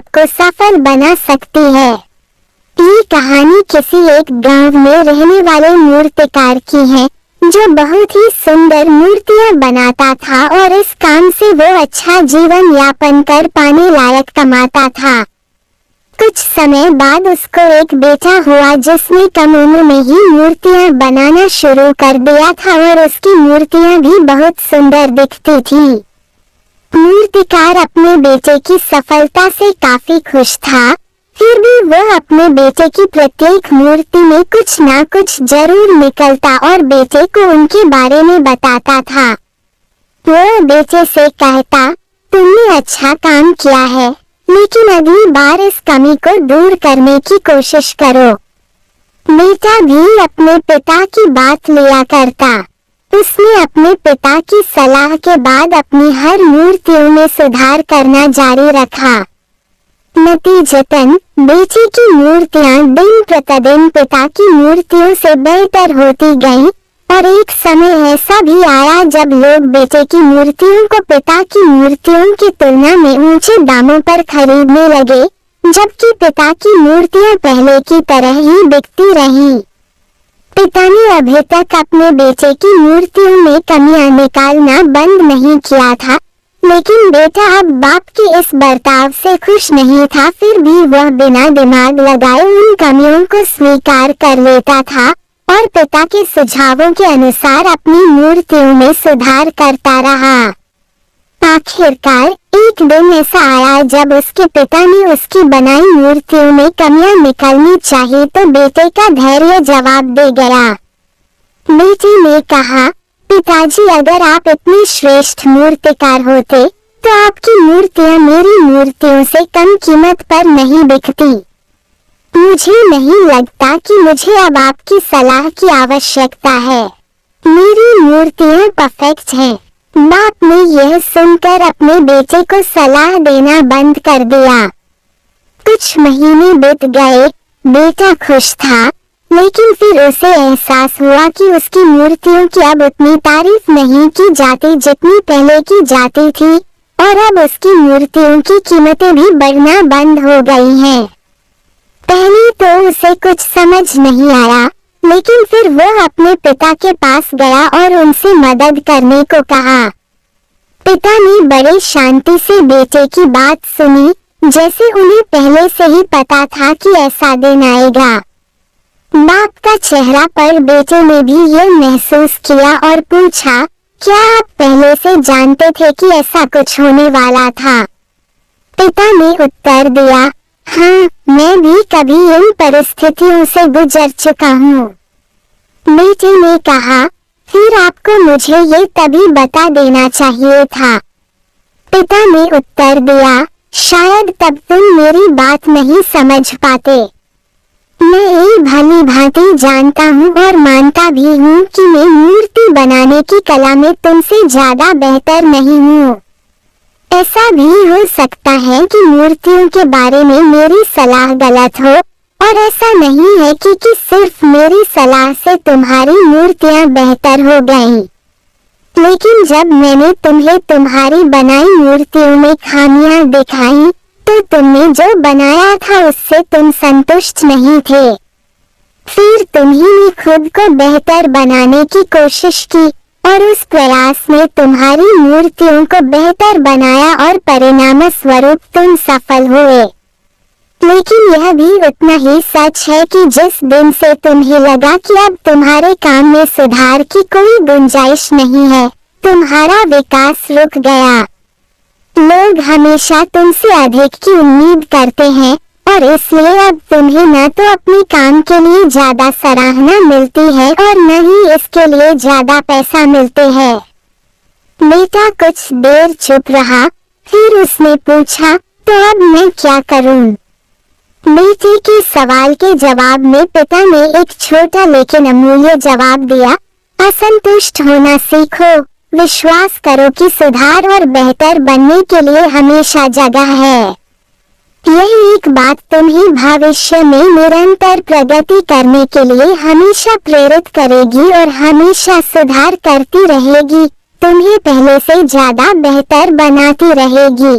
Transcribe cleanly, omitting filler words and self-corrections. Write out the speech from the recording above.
आपको सफल बना सकती है। ये कहानी किसी एक गांव में रहने वाले मूर्तिकार की है, जो बहुत ही सुंदर मूर्तियां बनाता था और इस काम से वो अच्छा जीवन यापन कर पाने लायक कमाता था। कुछ समय बाद उसको एक बेटा हुआ जिसने कम उम्र में ही मूर्तियां बनाना शुरू कर दिया था और उसकी मूर्तियां भी बहुत सुंदर दिखती थी। मूर्तिकार अपने बेटे की सफलता से काफी खुश था, फिर भी वह अपने बेटे की प्रत्येक मूर्ति में कुछ ना कुछ जरूर निकलता और बेटे को उनके बारे में बताता था। वह बेटे से कहता, तुमने अच्छा काम किया है, लेकिन अगली बार इस कमी को दूर करने की कोशिश करो। बेटा भी अपने पिता की बात लिया करता। उसने अपने पिता की सलाह के बाद अपनी हर मूर्तियों में सुधार करना जारी रखा। नतीजतन बेटे की मूर्तियां दिन प्रतिदिन पिता की मूर्तियों से बेहतर होती गईं और एक समय ऐसा भी आया जब लोग बेटे की मूर्तियों को पिता की मूर्तियों की तुलना में ऊंचे दामों पर खरीदने लगे, जबकि पिता की मूर्तियां पहले की तरह ही बिकती रहीं। पिता ने अभी तक अपने बेटे की मूर्तियों में कमियां निकालना बंद नहीं किया था, लेकिन बेटा अब बाप के इस बर्ताव से खुश नहीं था। फिर भी वह बिना दिमाग लगाए उन कमियों को स्वीकार कर लेता था और पिता के सुझावों के अनुसार अपनी मूर्तियों में सुधार करता रहा। आखिरकार एक दिन ऐसा आया जब उसके पिता ने उसकी बनाई मूर्तियों में कमियां निकालनी चाहिए तो बेटे का धैर्य जवाब दे गया। बेटे ने कहा, पिताजी, अगर आप इतने श्रेष्ठ मूर्तिकार होते तो आपकी मूर्तियां मेरी मूर्तियों से कम कीमत पर नहीं बिकती। मुझे नहीं लगता कि मुझे अब आपकी सलाह की आवश्यकता है। मेरी मूर्तियां परफेक्ट हैं। बाप ने यह सुनकर अपने बेटे को सलाह देना बंद कर दिया। कुछ महीने बीत गए। बेटा खुश था, लेकिन फिर उसे एहसास हुआ कि उसकी मूर्तियों की अब उतनी तारीफ नहीं की जाती जितनी पहले की जाती थी और अब उसकी मूर्तियों की कीमतें भी बढ़ना बंद हो गई हैं। पहले तो उसे कुछ समझ नहीं आया, लेकिन फिर वह अपने पिता के पास गया और उनसे मदद करने को कहा। पिता ने बड़े शांति से बेटे की बात सुनी, जैसे उन्हें पहले से ही पता था कि ऐसा दिन आएगा। बाप का चेहरा पर बेटे ने भी यह महसूस किया और पूछा, क्या आप पहले से जानते थे कि ऐसा कुछ होने वाला था? पिता ने उत्तर दिया, हाँ, मैं भी कभी इन परिस्थितियों से गुजर चुका हूँ। बेटे ने कहा, फिर आपको मुझे ये तभी बता देना चाहिए था। पिता ने उत्तर दिया, शायद तब तुम मेरी बात नहीं समझ पाते। मैं ये भली भांति जानता हूँ और मानता भी हूँ कि मैं मूर्ति बनाने की कला में तुमसे ज्यादा बेहतर नहीं हूँ। ऐसा भी हो सकता है कि मूर्तियों के बारे में मेरी सलाह गलत हो, और ऐसा नहीं है कि सिर्फ मेरी सलाह से तुम्हारी मूर्तियाँ बेहतर हो गईं। लेकिन जब मैंने तुम्हें तुम्हारी बनाई मूर्तियों में खामियां दिखाई तो तुमने जो बनाया था उससे तुम संतुष्ट नहीं थे। फिर तुम्ही ने खुद को बेहतर बनाने की कोशिश की और उस प्रयास में तुम्हारी मूर्तियों को बेहतर बनाया और परिणाम स्वरूप तुम सफल हुए। लेकिन यह भी उतना ही सच है कि जिस दिन से तुम्हें लगा कि अब तुम्हारे काम में सुधार की कोई गुंजाइश नहीं है, तुम्हारा विकास रुक गया। लोग हमेशा तुमसे अधिक की उम्मीद करते हैं और इसलिए अब तुम्हें न तो अपने काम के लिए ज्यादा सराहना मिलती है और न ही इसके लिए ज्यादा पैसा मिलते हैं। बेटा कुछ देर चुप रहा, फिर उसने पूछा, तो अब मैं क्या करूं? बेटे के सवाल के जवाब में पिता ने एक छोटा लेकिन अमूल्य जवाब दिया, असंतुष्ट होना सीखो। विश्वास करो कि सुधार और बेहतर बनने के लिए हमेशा जगह है। यही एक बात तुम्हें भविष्य में निरंतर प्रगति करने के लिए हमेशा प्रेरित करेगी और हमेशा सुधार करती रहेगी, तुम्हें पहले से ज्यादा बेहतर बनाती रहेगी।